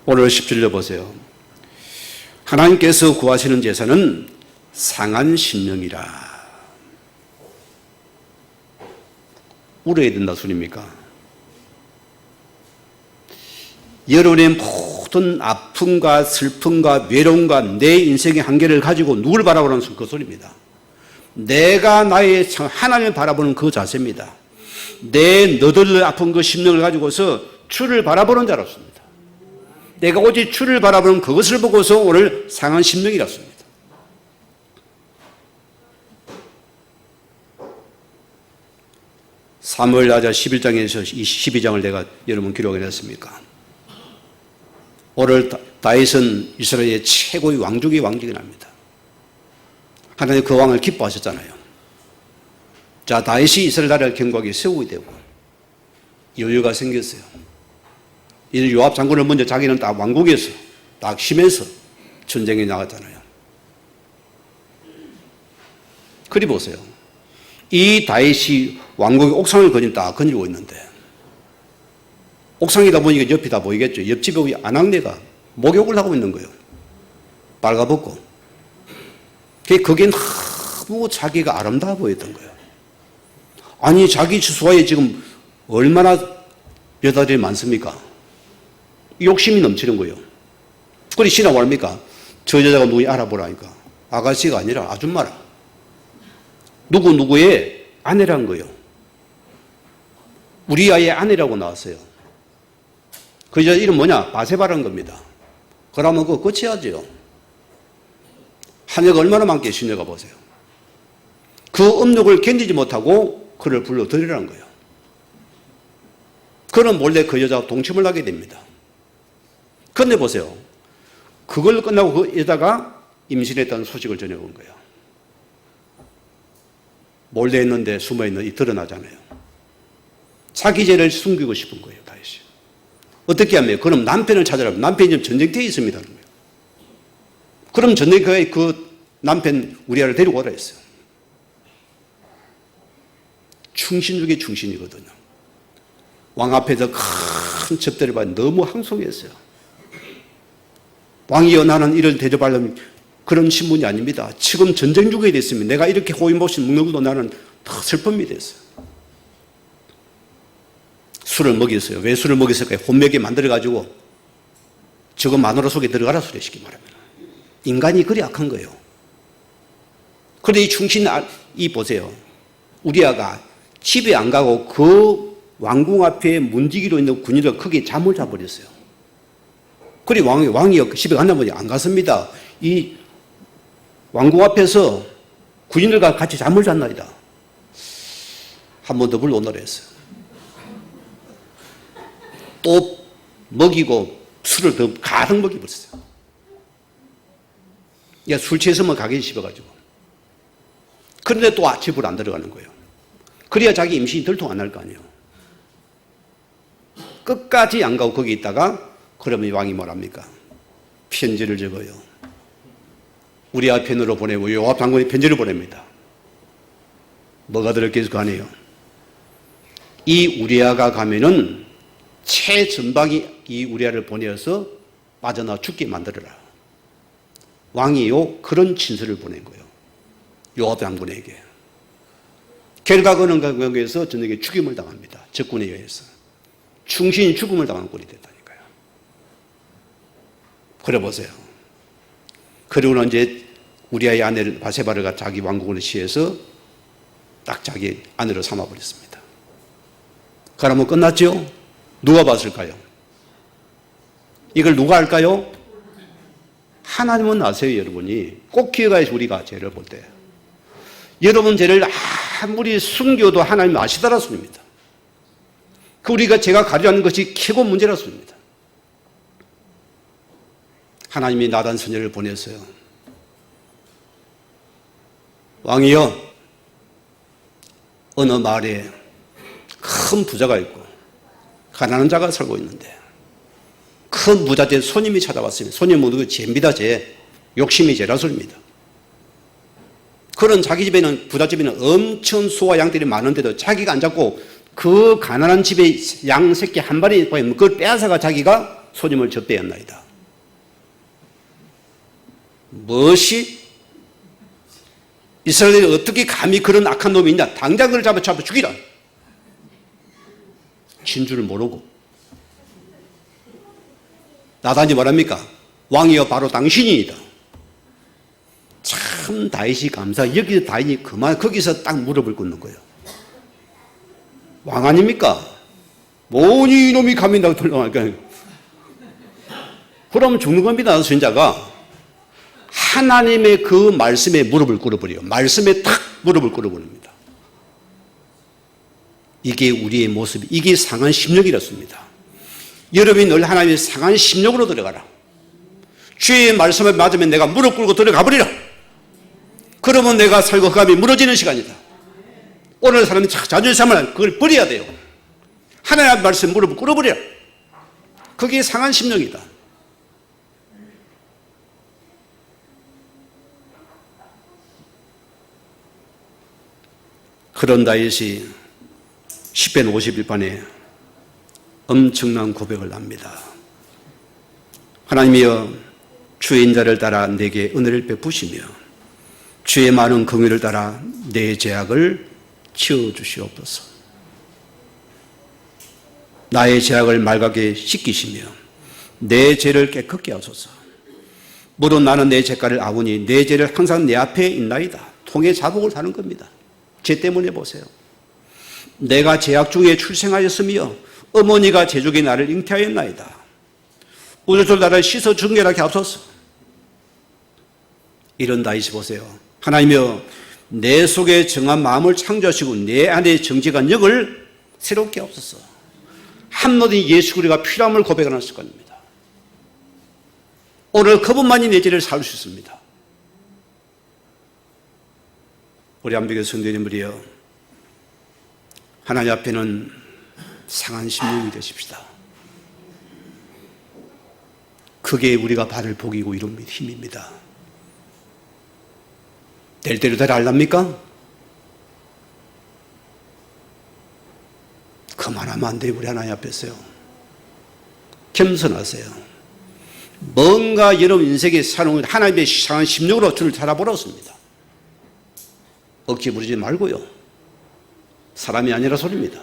오늘 10절로 보세요. 하나님께서 구하시는 제사는 상한 심령이라. 울어야 된다 소리입니까? 여러분의 모든 아픔과 슬픔과 외로움과 내 인생의 한계를 가지고 누굴 바라보는 그 소리입니다. 내가 나의 하나님을 바라보는 그 자세입니다. 내 너덜 아픈 그 심령을 가지고서 주를 바라보는 자로서입니다. 내가 오직 주를 바라보는 그것을 보고서 오늘 상한 심령이라습니다. 사무엘하자 11장에서 12장을 내가 여러분 기록해 냈습니까? 오늘 다윗은 이스라엘의 최고의 왕 중의 왕 중에 납니다. 하나님 그 왕을 기뻐하셨잖아요. 자, 다윗이 이스라엘 나라를 견고하게 세우게 되고 여유가 생겼어요. 이 요압 장군을 먼저 자기는 딱 왕국에서 딱 심해서 전쟁에 나갔잖아요. 그리 보세요. 이 다윗이 왕국의 옥상을 딱 거닐고 있는데 옥상이다 보니까 옆이 다 보이겠죠. 옆집에 아낙네가 목욕을 하고 있는 거예요. 빨가벗고. 그게 너무 자기가 아름다워 보였던 거예요. 아니 자기 주소에 지금 얼마나 여자들이 많습니까? 욕심이 넘치는 거예요. 그리 신하고 말합니까? 저 여자가 누구니 알아보라니까. 아가씨가 아니라 아줌마라. 누구의 아내란 거예요. 우리 아이의 아내라고 나왔어요. 그 여자 이름 뭐냐? 바세바라는 겁니다. 그러면 그거 끝이야죠. 하늘가 얼마나 많게 시녀가 보세요. 그 음욕을 견디지 못하고 그를 불러들이라는 거예요. 그는 몰래 그 여자와 동침을 하게 됩니다. 그런데 보세요. 그걸 끝나고 그 여자가 임신했다는 소식을 전해온 거예요. 몰래 했는데 숨어있는 이 드러나잖아요. 자기 죄를 숨기고 싶은 거예요, 다윗이. 어떻게 하면 그럼 남편을 찾으라고. 남편이 지금 전쟁터에 있습니다. 그럼 전쟁터에 그 남편 우리아를 데리고 오라 했어요. 충신 중에 충신이거든요. 왕 앞에서 큰 접대를 받아 너무 항송했어요. 왕이여 나는 이를 대접하려면 그런 신분이 아닙니다. 지금 전쟁 중에 됐으면 내가 이렇게 호인복신 먹는 것도 나는 더 슬픔이 됐어요. 술을 먹였어요. 왜 술을 먹였을까요? 혼맥에 만들어가지고 저거 마누라 속에 들어가라 소리 쉽게 말하면. 인간이 그리 악한 거예요. 그런데 이 충신, 이 보세요. 우리아가 집에 안 가고 그 왕궁 앞에 문지기로 있는 군인을 크게 잠을 자버렸어요. 그리 왕이 집에 갔나보니 안 갔습니다. 이 왕궁 앞에서 군인들과 같이 잠을 잤나이다. 한 번 더 불러오너라 했어요. 또 먹이고 술을 더 가득 먹여버렸어요. 야, 술 취해서만 가게 씹어가지고. 그런데 또 집으로 안 들어가는 거예요. 그래야 자기 임신이 들통 안 날 거 아니에요. 끝까지 안 가고 거기 있다가 그러면 왕이 뭐랍니까? 편지를 적어요. 우리아 편으로 보내고 요압 장군이 편지를 보냅니다. 뭐가 들었겠을 거 아니에요. 이 우리아가 가면은 최전방이 이 우리아를 보내어서 빠져나와 죽게 만들어라. 왕이요 그런 진술을 보낸 거예요. 요압 장군에게. 결과는 거기에서 저녁에 죽임을 당합니다. 적군에 의해서. 충신이 죽음을 당한 꼴이 됐다니까요. 그래 보세요. 그리고는 이제 우리아의 아내를 바세바르가 자기 왕국을 취해서 딱 자기 아내로 삼아버렸습니다. 그러면 끝났죠? 누가 봤을까요? 이걸 누가 할까요? 하나님은 아세요, 여러분이. 꼭 기억해야지, 우리가 죄를 볼 때. 여러분 죄를 아무리 숨겨도 하나님 아시더라 소리입니다. 그 우리가 제가 가려는 것이 최고 문제라 소리입니다. 하나님이 나단 선녀를 보냈어요. 왕이여, 어느 마을에 큰 부자가 있고 가난한 자가 살고 있는데 큰 부자한테 손님이 찾아왔습니다. 손님은 누구? 죄입니다. 죄. 욕심이 죄라 소리입니다. 그런 자기 집에는, 부자 집에는 엄청 소와 양들이 많은데도 자기가 안 잡고 그 가난한 집에 양 새끼 한 마리 보이면 그걸 빼앗아가 자기가 손님을 접대했나이다. 무엇이? 이스라엘이 어떻게 감히 그런 악한 놈이 있냐? 당장 그를 잡아 죽이라. 진주를 모르고. 나단이 뭐랍니까? 왕이여 바로 당신이다. 참 다윗이 감사. 여기서 다윗이 그만 거기서 딱 무릎을 꿇는 거예요. 왕 아닙니까? 뭐니 이놈이 감히 나고 돌아가니까. 그럼 죽는 겁니다. 선자가. 하나님의 그 말씀에 무릎을 꿇어버려요. 말씀에 탁 무릎을 꿇어버립니다. 이게 우리의 모습이, 이게 상한 심령이었습니다. 여러분이 늘 하나님의 상한 심령으로 들어가라. 주의 말씀을 맞으면 내가 무릎 꿇고 들어가 버리라. 그러면 내가 살고 그 감이 무너지는 시간이다. 오늘 사람이 자존심을 그걸 버려야 돼요. 하나님의 말씀 무릎을 꿇어버려. 그게 상한 심령이다. 그런 다윗이 시편 51편에 엄청난 고백을 합니다. 하나님이여 주의 인자를 따라 내게 은혜를 베푸시며 주의 많은 긍휼을 따라 내 죄악을 치워주시옵소서. 나의 죄악을 맑게 씻기시며 내 죄를 깨끗게 하소서. 물론 나는 내 죄가를 아우니 내 죄를 항상 내 앞에 있나이다. 통해 자복을 하는 겁니다. 죄 때문에 보세요. 내가 죄악 중에 출생하였으며 어머니가 제족이 나를 잉태하였나이다. 우주를 나를 씻어 정결하게 하소서. 이런 다윗이 보세요. 하나님이여 내 속에 정한 마음을 창조하시고 내 안에 정직한 영을 새롭게 하옵소서. 한마디 예수 그리스도가 필요함을 고백하는 습관입니다. 오늘 그분만이 내 죄를 사올 수 있습니다. 우리 안비교 성도님들이여 하나님 앞에는 상한 심령이 되십시다. 그게 우리가 발을 복이고 이룬 힘입니다. 될 대로 되라 알랍니까? 그만하면 안 돼요. 우리 하나님 앞에서요. 겸손하세요. 뭔가 여러분 인생에 사는 하나님의 상한 심령으로 주를 찾아보았습니다. 억지 부리지 말고요. 사람이 아니라 소리입니다.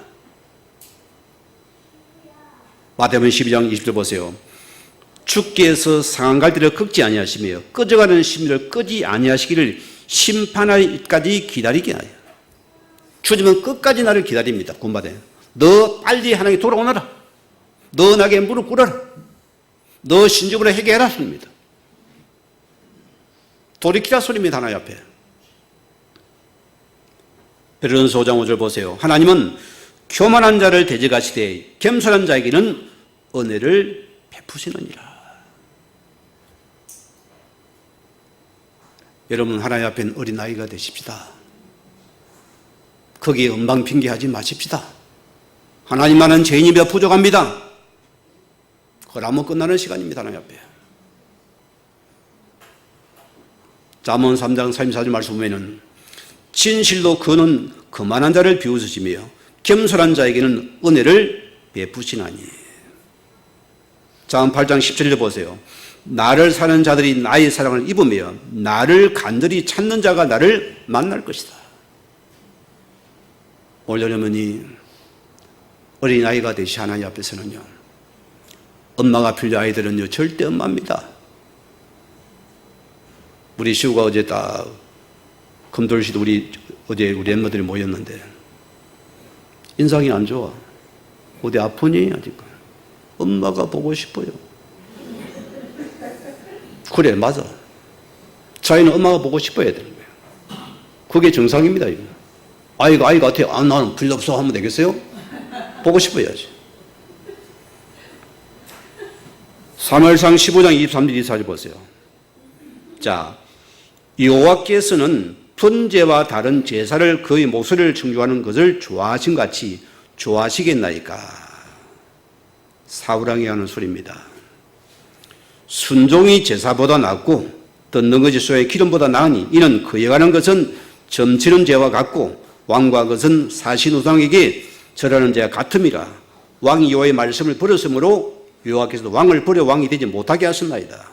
마태복음 12장 20절 보세요. 주께서 상한 갈대를 꺾지 아니하시며 꺼져가는 심리를 끄지 아니하시기를 심판하기까지 기다리게 하여. 주님은 끝까지 나를 기다립니다. 군바대. 너 빨리 하나님께 돌아오너라. 너 나에게 무릎 꿇어라. 너 신적으로 회개해라 소리입니다. 돌이키라 소리입니다. 하나님 앞에. 베드로전서 5장 5절 보세요. 하나님은 교만한 자를 대적하시되 겸손한 자에게는 은혜를 베푸시느니라. 여러분 하나님 앞에는 어린아이가 되십시다. 거기에 엉방핑계하지 마십시다. 하나님 나는 죄인이 몇 부족합니다. 그러면 끝나는 시간입니다. 하나님 앞에. 잠언 3장 34절 말씀 보면은 진실로 그는 거만한 자를 비웃으시며 겸손한 자에게는 은혜를 베푸시나니. 잠언 8장 17절 보세요. 나를 사는 자들이 나의 사랑을 입으며 나를 간절히 찾는 자가 나를 만날 것이다. 오늘 여러분이 어린아이가 되시 하나님 앞에서는요, 엄마가 필요 아이들은요 절대 엄마입니다. 우리 시우가 어제 딱 금돌시도 어제 우리 엠마들이 모였는데 인상이 안 좋아. 어디 아프니? 아직 엄마가 보고 싶어요. 그래, 맞아. 자기는 엄마가 보고 싶어야 되는 거예요. 그게 정상입니다. 이거. 아이가 같아요. 나는 필요 없어 하면 되겠어요? 보고 싶어야지. 사무엘상 15장 23절 24절 보세요. 자, 여호와께서는 번제와 다른 제사를 그의 목소리를 청중하는 것을 좋아하신 같이 좋아하시겠나이까. 사울왕이 하는 소리입니다. 순종이 제사보다 낫고 듣는 것이 소의 기름보다 나으니 이는 그에 관한 것은 점치는 죄와 같고 왕과 것은 사신우상에게 절하는 죄와 같음이라. 왕이 여호와의 말씀을 버렸으므로 여호와께서도 왕을 버려 왕이 되지 못하게 하셨나이다.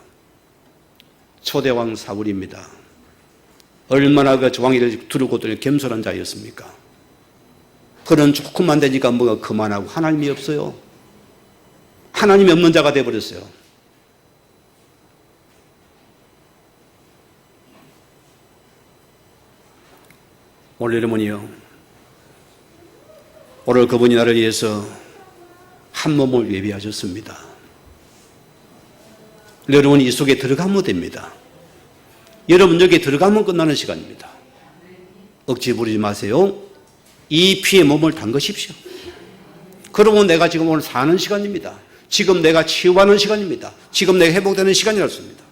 초대왕 사울입니다. 얼마나 그 왕위를 두르고 겸손한 자였습니까? 그런 조금만 되니까 뭐가 그만하고 하나님이 없어요. 하나님이 없는 자가 되어버렸어요. 오늘 여러분이요, 오늘 그분이 나를 위해서 한 몸을 예비하셨습니다. 여러분이 이 속에 들어가면 됩니다. 여러분 여기에 들어가면 끝나는 시간입니다. 억지 부리지 마세요. 이 피에 몸을 담그십시오. 그러면 내가 지금 오늘 사는 시간입니다. 지금 내가 치유하는 시간입니다. 지금 내가 회복되는 시간이었습니다.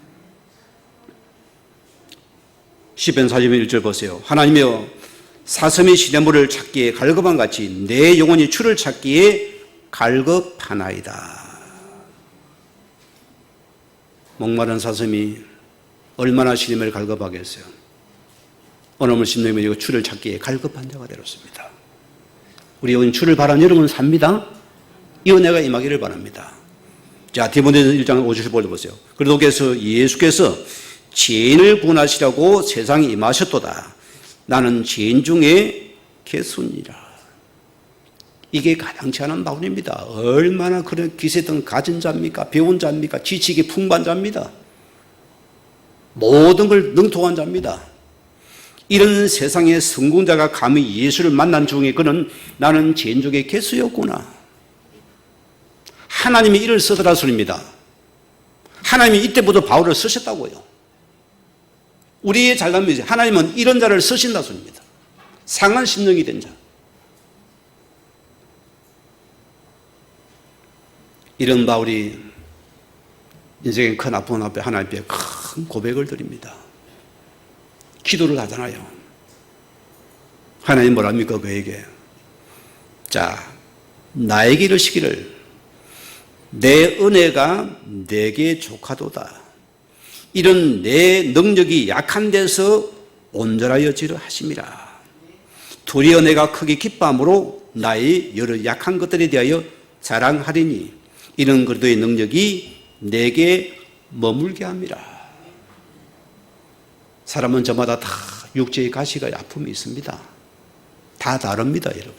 시편 41편 1절 보세요. 하나님이여 사슴이 시냇물을 찾기에 갈급한 같이 내 영혼이 주를 찾기에 갈급하나이다. 목마른 사슴이 얼마나 시냇물을 갈급하겠어요. 오늘 심령이 주를 찾기에 갈급한 자가 되었습니다. 우리 영혼 주를 바라는 여러분 삽니다. 이 은혜가 임하기를 바랍니다. 자, 디모데전서 1장 5절 보세요. 그리스도께서 예수께서 죄인을 구원하시려고 세상에 임하셨도다. 나는 죄인 중에 개순이라. 이게 가당치 않은 바울입니다. 얼마나 그런 기세등 가진 자입니까? 배운 자입니까? 지식이 풍부한 자입니다. 모든 걸 능통한 자입니다. 이런 세상의 성공자가 감히 예수를 만난 중에 그는 나는 죄인 중에 개수였구나. 하나님이 이를 쓰더라 소리입니다. 하나님이 이때부터 바울을 쓰셨다고요. 우리의 잘남이지 하나님은 이런 자를 쓰신다 소리입니다. 상한 심령이 된 자. 이런 바울이 인생의 큰 아픔 앞에 하나님 앞에 큰 고백을 드립니다. 기도를 하잖아요. 하나님 뭐랍니까 그에게? 자, 나에게 이르시기를 내 은혜가 내게 족하도다. 이런 내 능력이 약한 데서 온전하여지려 하심이라. 도리어 내가 크게 기뻐함으로 나의 여러 약한 것들에 대하여 자랑하리니 이런 그리스도의 능력이 내게 머물게 함이라. 사람은 저마다 다 육체의 가시가 아픔이 있습니다. 다 다릅니다, 여러분.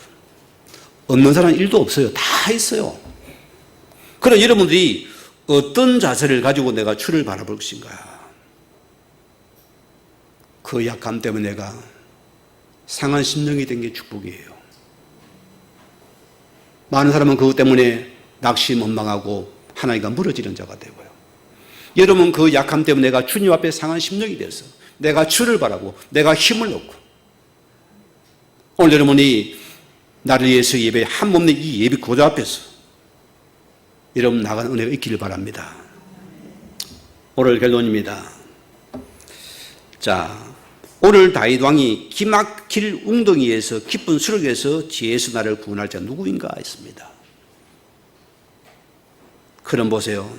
없는 사람은 일도 없어요. 다 있어요. 그럼 여러분들이 어떤 자세를 가지고 내가 주를 바라볼 것인가? 그 약함 때문에 내가 상한 심령이 된 게 축복이에요. 많은 사람은 그것 때문에 낙심원망하고 하나님과 멀어지는 자가 되고요. 여러분 그 약함 때문에 내가 주님 앞에 상한 심령이 돼서 내가 주를 바라고 내가 힘을 얻고 오늘 여러분이 나를 위해서 예배 한 몸의 이 예배 고자 앞에서 여러분 나가는 은혜가 있기를 바랍니다. 오늘 결론입니다. 자, 오늘 다윗 왕이 기막힐 웅덩이에서 깊은 수렁에서 지혜에서 나를 구원할 자 누구인가 했습니다. 그럼 보세요.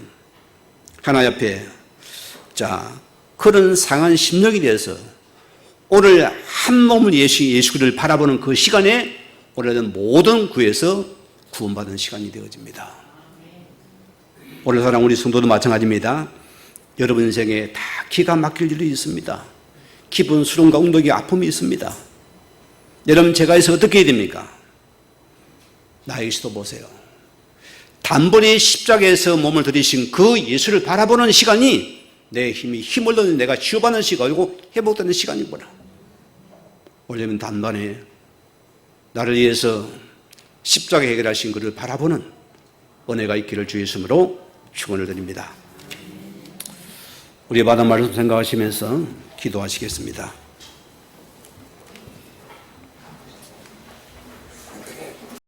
하나님 앞에 자 그런 상한 심령이 되어서 오늘 한 몸을 예수를 바라보는 그 시간에 오늘은 모든 구에서 구원받은 시간이 되어집니다. 오늘 사랑 우리 성도도 마찬가지입니다. 여러분 인생에 다 기가 막힐 일이 있습니다. 깊은 수렁과 웅덩이 아픔이 있습니다. 여러분 제가 해서 어떻게 해야 됩니까? 나에게서도 보세요. 단번에 십자가에서 몸을 들이신 그 예수를 바라보는 시간이 내 힘을 얻는 내가 치유받는 시간이고 회복되는 시간이구나. 원래는 단번에 나를 위해서 십자가 해결하신 그를 바라보는 은혜가 있기를 주 예수님으로 축원을 드립니다. 우리 받은 말씀 생각하시면서 기도하시겠습니다.